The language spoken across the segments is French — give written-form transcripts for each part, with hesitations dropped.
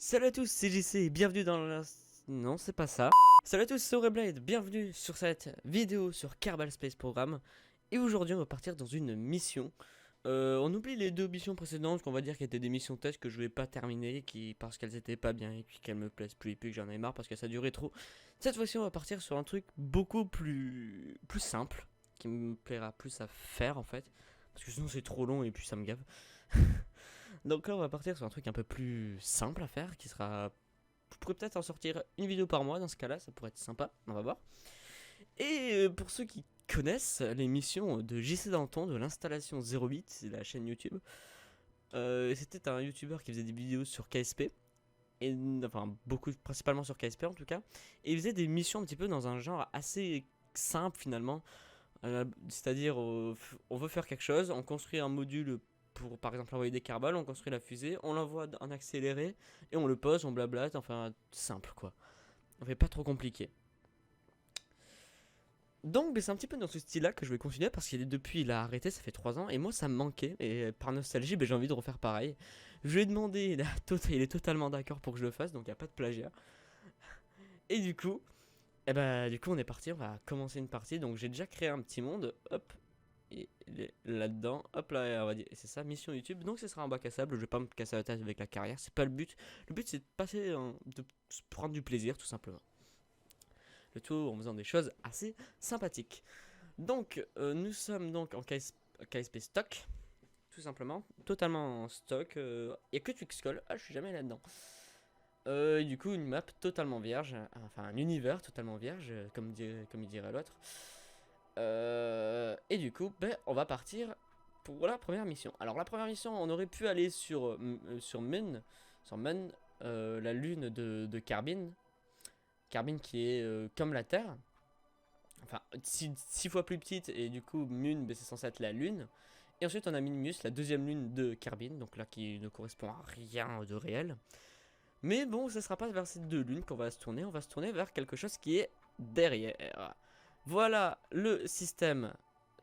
Salut à tous, c'est JC et bienvenue dans la... Non, c'est pas ça. Salut à tous, c'est Aureblade, bienvenue sur cette vidéo sur Kerbal Space Program. Et aujourd'hui, on va partir dans une mission. On oublie les deux missions précédentes, qu'on va dire qu'elles étaient des missions test que je vais pas terminer, parce qu'elles étaient pas bien et puis qu'elles me plaisent plus et puis que j'en ai marre parce que ça durait trop. Cette fois-ci, on va partir sur un truc beaucoup plus simple, qui me plaira plus à faire en fait. Parce que sinon c'est trop long et puis ça me gave. Donc là on va partir sur un truc un peu plus simple à faire qui sera... Je pourrais peut-être en sortir une vidéo par mois dans ce cas là, ça pourrait être sympa, on va voir. Et pour ceux qui connaissent l'émission de JC Danton de l'installation 08, c'est la chaîne YouTube. C'était un youtubeur qui faisait des vidéos sur KSP. Et, enfin beaucoup, principalement sur KSP en tout cas. Et il faisait des missions un petit peu dans un genre assez simple finalement. C'est-à-dire on veut faire quelque chose, on construit un module pour par exemple envoyer des carbales, on construit la fusée, on l'envoie en accéléré et on le pose, on blablate, enfin simple quoi. On fait pas trop compliqué. Donc c'est un petit peu dans ce style là que je vais continuer parce qu'il est depuis il a arrêté, ça fait 3 ans et moi ça me manquait et par nostalgie j'ai envie de refaire pareil. Je lui ai demandé, il est totalement d'accord pour que je le fasse donc il n'y a pas de plagiat. Et du coup, on est parti, on va commencer une partie. Donc j'ai déjà créé un petit monde, hop, et il est là-dedans, hop là, on va dire, c'est ça, mission YouTube. Donc ce sera un bac à sable, je vais pas me casser la tête avec la carrière, c'est pas le but. Le but c'est de passer, de se prendre du plaisir tout simplement. Le tout en faisant des choses assez sympathiques. Donc nous sommes donc en KSP stock, tout simplement, totalement en stock. Il n'y a que Twixcall, je suis jamais là-dedans. Et du coup, une map totalement vierge, enfin un univers totalement vierge, comme il dirait l'autre. Et du coup, on va partir pour la première mission. Alors, la première mission, on aurait pu aller sur Mun, la lune de Carbine. Carbine qui est comme la Terre, enfin 6 fois plus petite, et du coup, Mun, c'est censé être la lune. Et ensuite, on a Minimus, la deuxième lune de Carbine, donc là qui ne correspond à rien de réel. Mais bon, ce sera pas vers ces deux lunes qu'on va se tourner, on va se tourner vers quelque chose qui est derrière. Voilà le système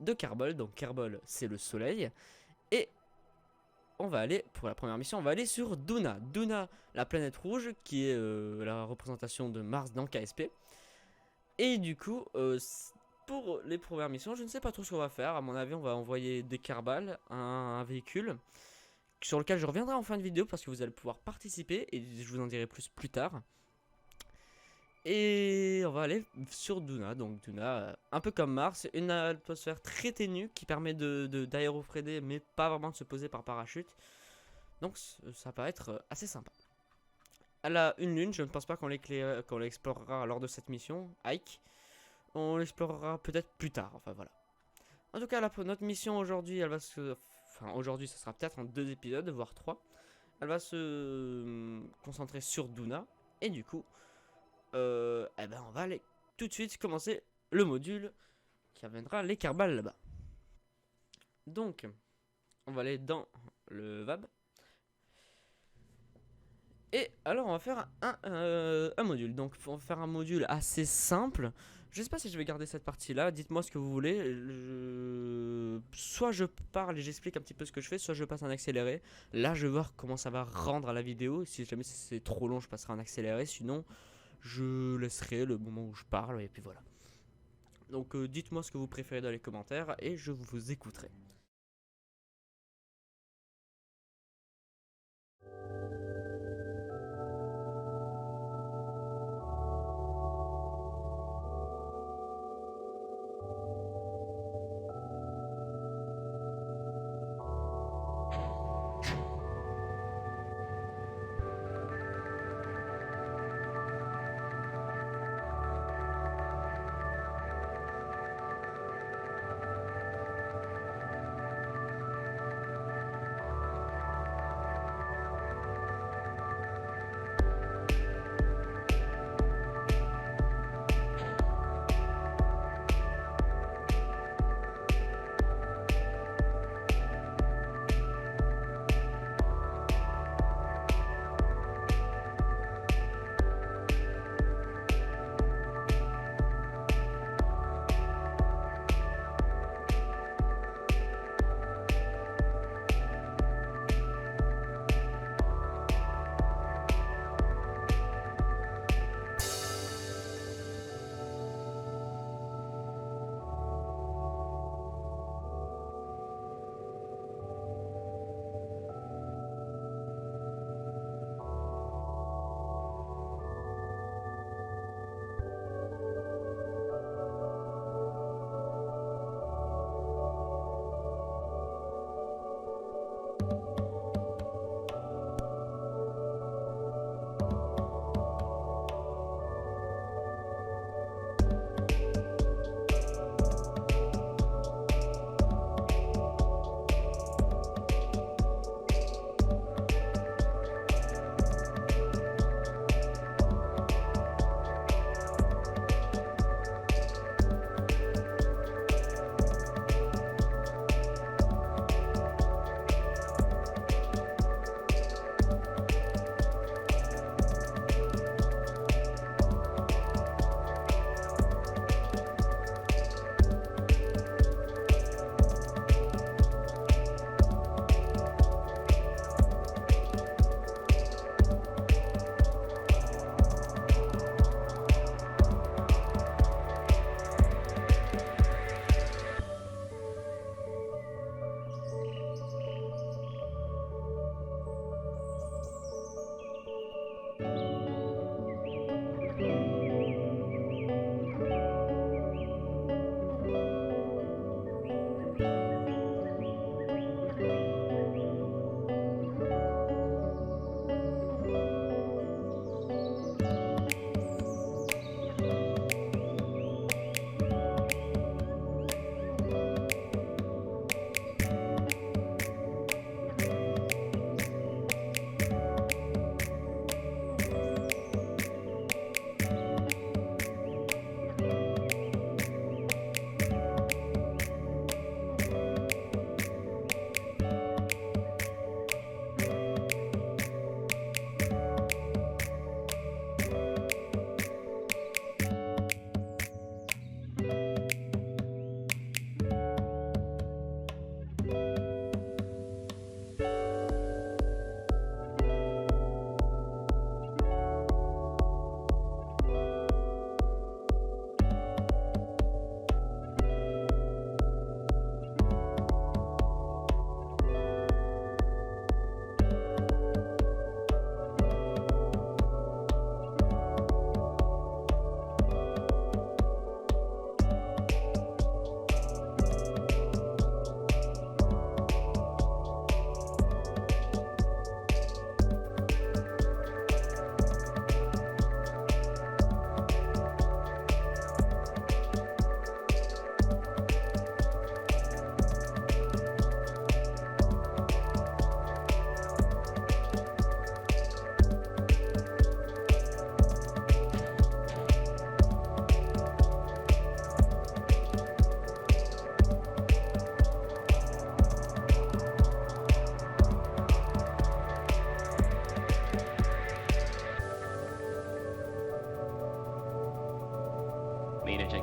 de Kerbal, donc Kerbal c'est le soleil. Et on va aller, pour la première mission, on va aller sur Duna. Duna, la planète rouge, qui est la représentation de Mars dans KSP. Et du coup, pour les premières missions, je ne sais pas trop ce qu'on va faire. À mon avis, on va envoyer des Kerbal, un véhicule sur lequel je reviendrai en fin de vidéo parce que vous allez pouvoir participer et je vous en dirai plus tard. Et on va aller sur Duna, donc Duna, un peu comme Mars, une atmosphère très ténue qui permet d'aérofréder mais pas vraiment de se poser par parachute. Donc ça va être assez sympa. Elle a une lune, je ne pense pas qu'on l'explorera lors de cette mission, Ike. On l'explorera peut-être plus tard, enfin voilà. En tout cas, notre mission aujourd'hui, elle va se... Enfin, aujourd'hui, ça sera peut-être en 2 épisodes, voire 3. Elle va se concentrer sur Duna. Et du coup, on va aller tout de suite commencer le module qui amènera les carbales là-bas. Donc, on va aller dans le VAB. Et alors, on va faire un module. Donc, on va faire un module assez simple. Je sais pas si je vais garder cette partie-là. Dites-moi ce que vous voulez. Soit je parle et j'explique un petit peu ce que je fais, soit je passe en accéléré. Là, je vais voir comment ça va rendre à la vidéo. Si jamais c'est trop long, je passerai en accéléré. Sinon, je laisserai le moment où je parle. Et puis voilà. Donc, dites-moi ce que vous préférez dans les commentaires et je vous écouterai.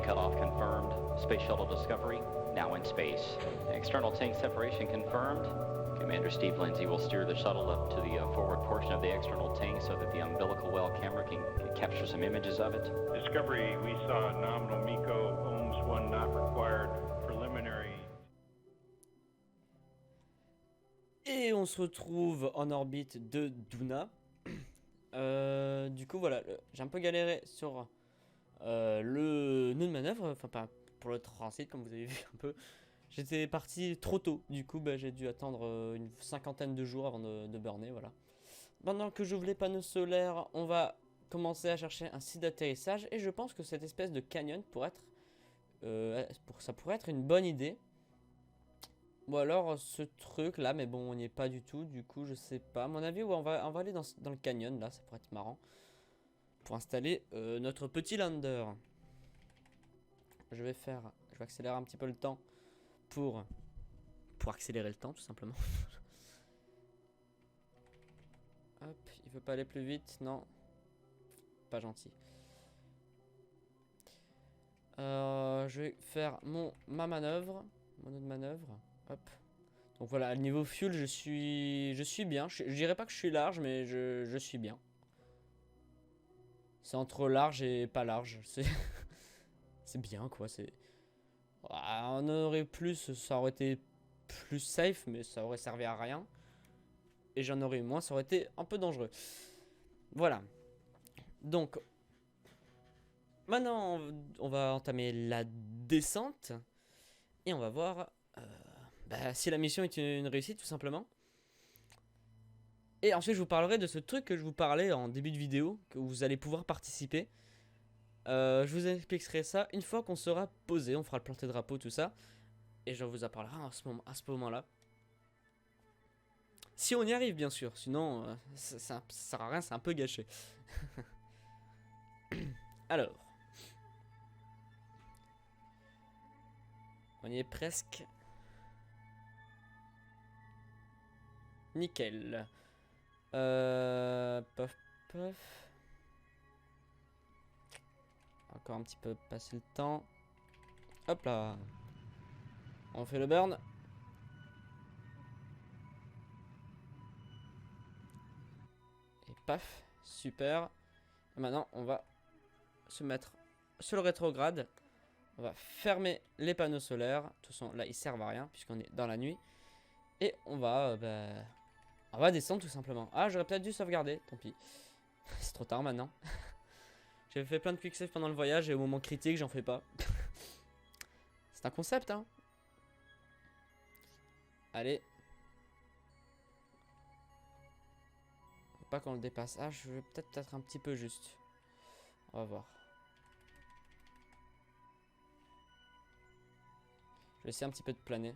tank cutoff confirmed. Space Shuttle Discovery, now in space. External tank separation confirmed. Commander Steve Lindsay will steer the shuttle up to the forward portion of the external tank so that the umbilical well camera can capture some images of it. Discovery, we saw nominal MECO, OMS 1 not required, preliminary. Et on se retrouve en orbite de Duna. Du coup, voilà, j'ai un peu galéré sur le nœud de manœuvre, enfin pas pour le transit comme vous avez vu un peu. J'étais parti trop tôt, du coup j'ai dû attendre une cinquantaine de jours avant de burner, voilà. Maintenant que j'ouvre les panneaux solaires, on va commencer à chercher un site d'atterrissage et je pense que cette espèce de canyon pourrait être, ça pourrait être une bonne idée. Ou alors ce truc là, mais bon on n'y est pas du tout, du coup je sais pas. À mon avis, ouais, on va aller dans le canyon là, ça pourrait être marrant. Pour installer notre petit lander. Je vais accélérer un petit peu le temps pour accélérer le temps tout simplement. Hop, il veut pas aller plus vite, non. Pas gentil. Je vais faire ma manœuvre, mon autre manœuvre. Hop. Donc voilà, niveau fuel, je suis bien. Je dirais pas que je suis large, mais je suis bien. C'est entre large et pas large. C'est bien quoi. On aurait plus, ça aurait été plus safe, mais ça aurait servi à rien. Et j'en aurais eu moins, ça aurait été un peu dangereux. Voilà. Donc, maintenant, on va entamer la descente. Et on va voir si la mission est une réussite, tout simplement. Et ensuite, je vous parlerai de ce truc que je vous parlais en début de vidéo, que vous allez pouvoir participer. Je vous expliquerai ça une fois qu'on sera posé. On fera le planter drapeau, tout ça. Et je vous en parlerai à ce moment-là. Si on y arrive, bien sûr. Sinon, ça sert à rien, c'est un peu gâché. Alors. On y est presque. Nickel. Pof, pof. Encore un petit peu passer le temps. Hop là. On fait le burn. Et paf. Super. Et maintenant, on va se mettre sur le rétrograde. On va fermer les panneaux solaires. De toute façon, là, ils servent à rien puisqu'on est dans la nuit. Et on va descendre tout simplement. Ah, j'aurais peut-être dû sauvegarder. Tant pis. C'est trop tard maintenant. J'avais fait plein de quick save pendant le voyage et au moment critique, j'en fais pas. C'est un concept, hein. Allez. Faut pas qu'on le dépasse. Ah, je vais peut-être un petit peu juste. On va voir. Je vais essayer un petit peu de planer.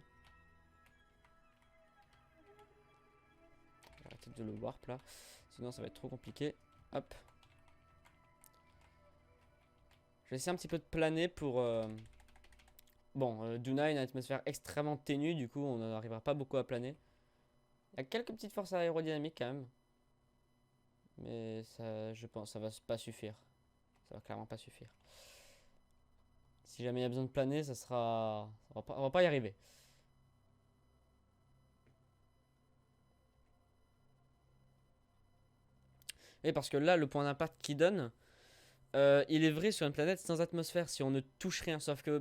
Je vais arrêter de le warp là. Sinon, ça va être trop compliqué. Hop. Je vais essayer un petit peu de planer pour... Bon, Duna a une atmosphère extrêmement ténue, du coup on n'arrivera pas beaucoup à planer. Il y a quelques petites forces aérodynamiques quand même. Mais ça, je pense, ça va pas suffire. Ça va clairement pas suffire. Si jamais il y a besoin de planer, ça sera... On va pas y arriver. Et parce que là, le point d'impact qu'il donne, il est vrai sur une planète sans atmosphère si on ne touche rien. Sauf que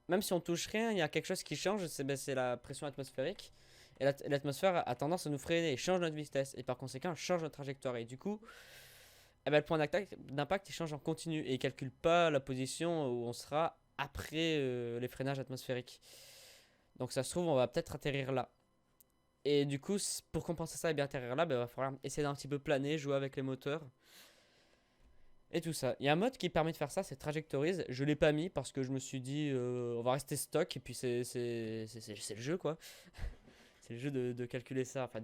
même si on touche rien, il y a quelque chose qui change, c'est la pression atmosphérique. Et l'atmosphère a tendance à nous freiner et change notre vitesse. Et par conséquent, elle change notre trajectoire. Et du coup, le point d'impact il change en continu. Et il ne calcule pas la position où on sera après les freinages atmosphériques. Donc ça se trouve, on va peut-être atterrir là. Et du coup, pour compenser ça et bien atterrir là, il va falloir essayer d'un petit peu planer, jouer avec les moteurs. Et tout ça. Il y a un mode qui permet de faire ça, c'est Trajectories. Je l'ai pas mis parce que je me suis dit on va rester stock et puis c'est le jeu quoi. C'est le jeu de calculer ça, enfin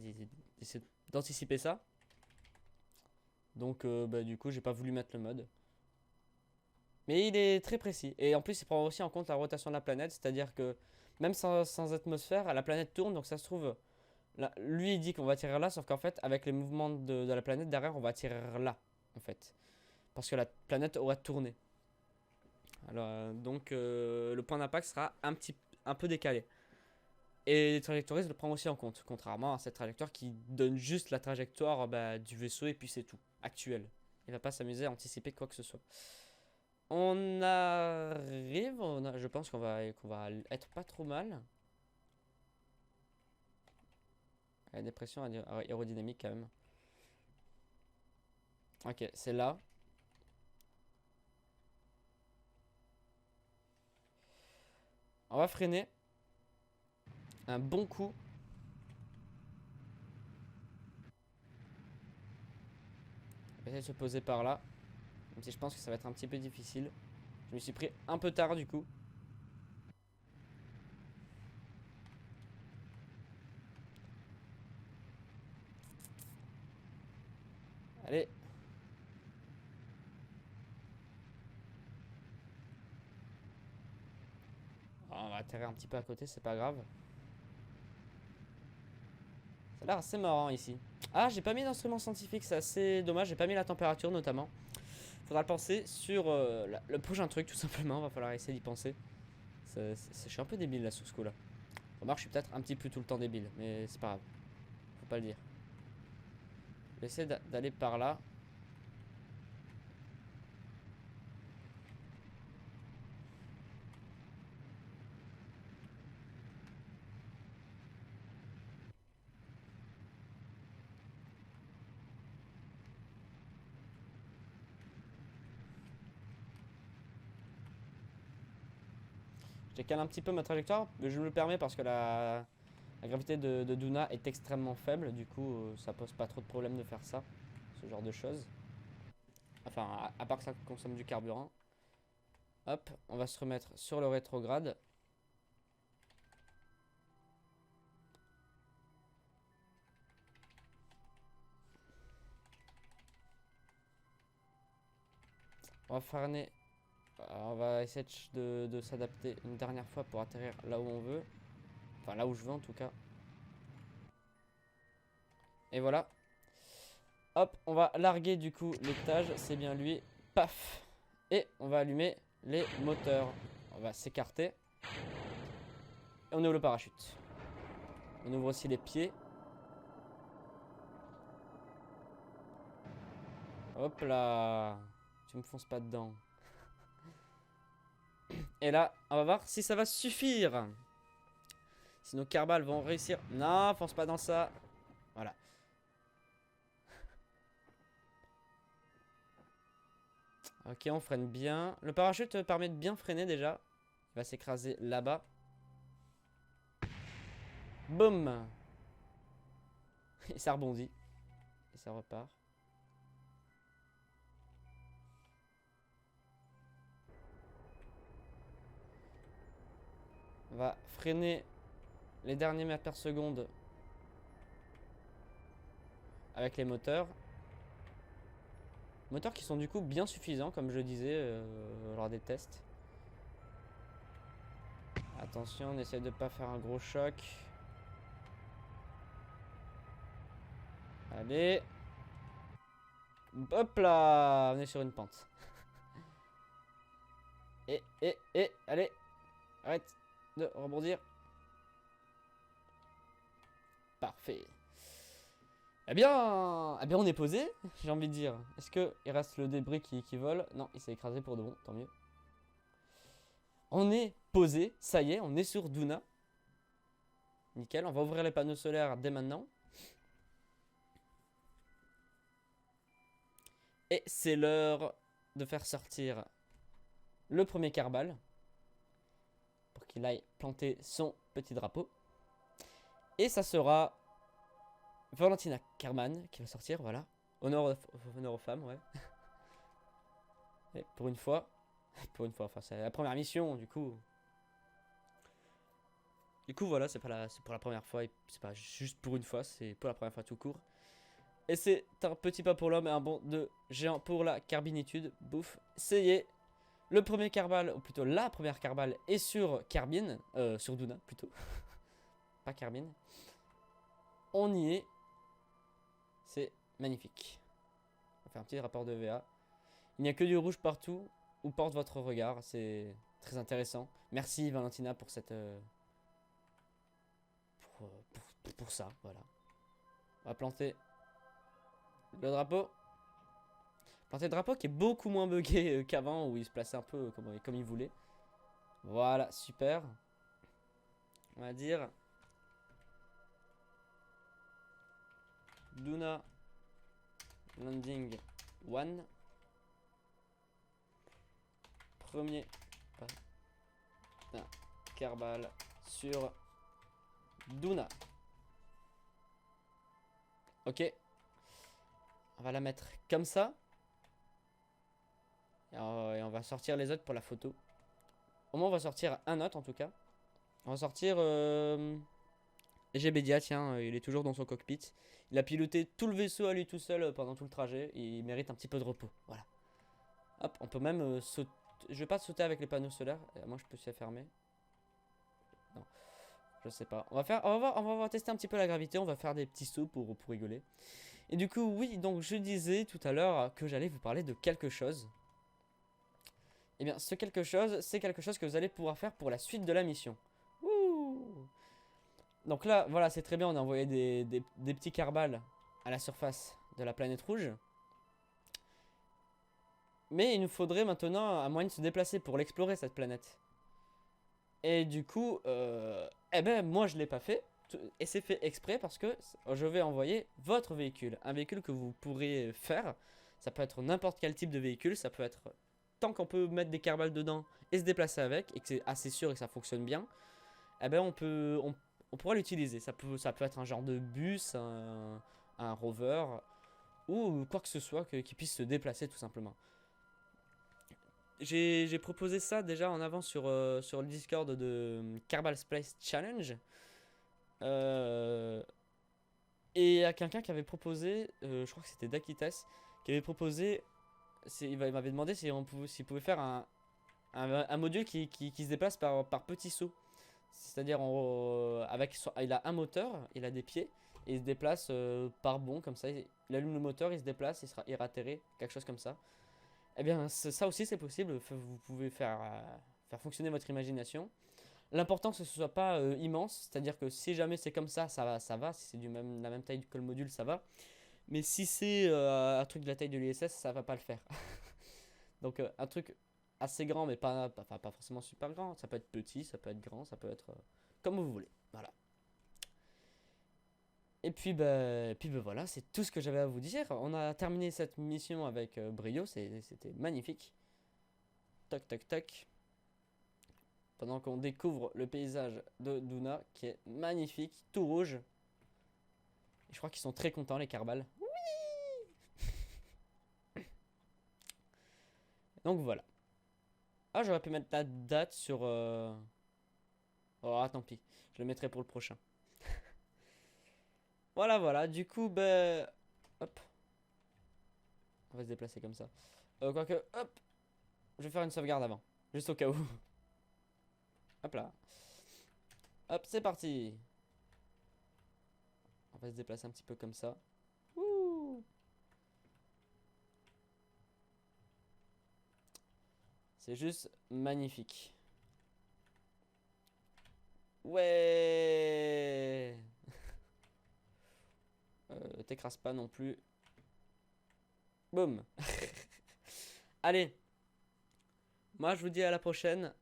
d'anticiper ça. Donc du coup j'ai pas voulu mettre le mode. Mais il est très précis. Et en plus il prend aussi en compte la rotation de la planète. C'est-à-dire que même sans atmosphère, la planète tourne. Donc ça se trouve, là, lui il dit qu'on va atterrir là. Sauf qu'en fait avec les mouvements de la planète derrière, on va atterrir là en fait. Parce que la planète aurait tourné. Alors, le point d'impact sera un peu décalé. Et les trajectoristes le prend aussi en compte, contrairement à cette trajectoire qui donne juste la trajectoire du vaisseau et puis c'est tout, actuel. Il va pas s'amuser à anticiper quoi que ce soit. On arrive, je pense qu'on va être pas trop mal. La dépression aérodynamique quand même. Ok, c'est là. On va freiner. Un bon coup. On va essayer de se poser par là. Même si je pense que ça va être un petit peu difficile. Je me suis pris un peu tard du coup. Allez. On va atterrir un petit peu à côté, c'est pas grave. Ça a l'air assez marrant ici. Ah, j'ai pas mis d'instrument scientifique, c'est assez dommage. J'ai pas mis la température notamment. Faudra le penser sur le prochain truc tout simplement. Va falloir essayer d'y penser. Je suis un peu débile là sur ce coup là. Remarque, je suis peut-être un petit peu tout le temps débile, mais c'est pas grave. Faut pas le dire. Je vais essayer d'aller par là. Je décale un petit peu ma trajectoire, mais je me le permets parce que la gravité de Duna est extrêmement faible. Du coup, ça pose pas trop de problème de faire ça. Ce genre de choses. Enfin, à part que ça consomme du carburant. Hop, on va se remettre sur le rétrograde. On va freiner. On va essayer de s'adapter une dernière fois pour atterrir là où on veut. Enfin, là où je veux en tout cas. Et voilà. Hop, on va larguer du coup l'étage. C'est bien lui. Paf. Et on va allumer les moteurs. On va s'écarter. Et on ouvre le parachute. On ouvre aussi les pieds. Hop là. Tu me fonces pas dedans. Et là, on va voir si ça va suffire. Si nos carbales vont réussir. Non, fonce pas dans ça. Voilà. Ok, on freine bien. Le parachute permet de bien freiner déjà. Il va s'écraser là-bas. Boum. Et ça rebondit. Et ça repart. On va freiner les derniers mètres par seconde avec les moteurs. Moteurs qui sont du coup bien suffisants, comme je le disais lors des tests. Attention, on essaie de pas faire un gros choc. Allez. Hop là. On est sur une pente. Allez. Arrête de rebondir. Parfait. Eh bien, on est posé, j'ai envie de dire. Est-ce qu'il reste le débris qui vole? Non, il s'est écrasé pour de bon, tant mieux. On est posé, ça y est, on est sur Duna. Nickel, on va ouvrir les panneaux solaires dès maintenant. Et c'est l'heure de faire sortir le premier Carbal. Pour qu'il aille planter son petit drapeau. Et ça sera Valentina Karman qui va sortir, voilà. Honneur aux femmes, ouais. Et pour une fois, enfin c'est la première mission, du coup. Du coup, voilà, c'est pour la première fois, c'est pas juste pour une fois, c'est pour la première fois tout court. Et c'est un petit pas pour l'homme et un bond de géant pour la carbinitude. Bouf, c'est y est. Le premier Carbal, ou plutôt la première Carbal, est sur Carbine, sur Duna plutôt. Pas Carbine. On y est. C'est magnifique. On va faire un petit rapport de VA. Il n'y a que du rouge partout. où porte votre regard. C'est très intéressant. Merci Valentina pour cette... pour ça, voilà. On va planter le drapeau. Planter le drapeau qui est beaucoup moins buggé qu'avant, où il se plaçait un peu comme il voulait. Voilà, super. On va dire Duna Landing 1. Premier Kerbal sur Duna. Ok. On va la mettre comme ça. Et on va sortir les autres pour la photo. Au moins on va sortir un autre en tout cas. On va sortir Gbedia, tiens, il est toujours dans son cockpit. Il a piloté tout le vaisseau à lui tout seul pendant tout le trajet. Il mérite un petit peu de repos. Voilà. Hop, on peut même sauter. Je vais pas sauter avec les panneaux solaires. Moi je peux se fermer. Non, je sais pas. On va tester un petit peu la gravité. On va faire des petits sauts pour rigoler. Et du coup, oui, donc je disais tout à l'heure que j'allais vous parler de quelque chose. Et bien, ce quelque chose, c'est quelque chose que vous allez pouvoir faire pour la suite de la mission. Ouh. Donc là, voilà, c'est très bien, on a envoyé des petits Kerbal à la surface de la planète rouge. Mais il nous faudrait maintenant un moyen de se déplacer pour l'explorer, cette planète. Et du coup, eh ben, moi je l'ai pas fait. Et c'est fait exprès parce que je vais envoyer votre véhicule. Un véhicule que vous pourrez faire. Ça peut être n'importe quel type de véhicule. Ça peut être... Tant qu'on peut mettre des Kerbal dedans et se déplacer avec, et que c'est assez sûr et que ça fonctionne bien, eh ben on pourra l'utiliser. Ça peut être un genre de bus, un rover, ou quoi que ce soit qui puisse se déplacer tout simplement. J'ai proposé ça déjà en avant sur le Discord de Kerbal Space Challenge. Et il y a quelqu'un qui avait proposé, je crois que c'était Dakitas, qui avait proposé... Il m'avait demandé s'il pouvait faire un module qui se déplace par petits sauts. C'est-à-dire, il a un moteur, il a des pieds, et il se déplace par bond, comme ça. Il allume le moteur, il se déplace, il atterrit, quelque chose comme ça. Eh bien, ça aussi, c'est possible. Vous pouvez faire fonctionner votre imagination. L'important, c'est que ce soit pas immense. C'est-à-dire que si jamais c'est comme ça, ça va. Si c'est la même taille que le module, ça va. Mais si c'est un truc de la taille de l'ISS, ça va pas le faire. Donc un truc assez grand, mais pas forcément super grand. Ça peut être petit, ça peut être grand, ça peut être comme vous voulez. Voilà. Et puis voilà, c'est tout ce que j'avais à vous dire. On a terminé cette mission avec brio, c'était magnifique. Toc toc toc. Pendant qu'on découvre le paysage de Duna, qui est magnifique, tout rouge. Et je crois qu'ils sont très contents, les Kerbal. Donc voilà. Ah, j'aurais pu mettre la date sur... Oh, tant pis. Je le mettrai pour le prochain. Voilà. Du coup, ben... Hop. On va se déplacer comme ça. Quoique, hop. Je vais faire une sauvegarde avant. Juste au cas où. Hop là. Hop, c'est parti. On va se déplacer un petit peu comme ça. Ouh. C'est juste magnifique. Ouais. T'écrases pas non plus. Boum. Allez. Moi, je vous dis à la prochaine.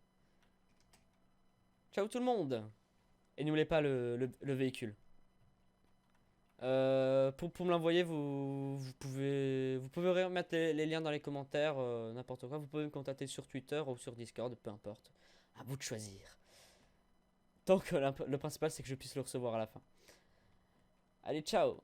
Ciao tout le monde. Et n'oubliez pas le véhicule. Pour me l'envoyer, vous pouvez remettre les liens dans les commentaires, n'importe quoi. Vous pouvez me contacter sur Twitter ou sur Discord, peu importe. À vous de choisir. Donc le principal, c'est que je puisse le recevoir à la fin. Allez, ciao!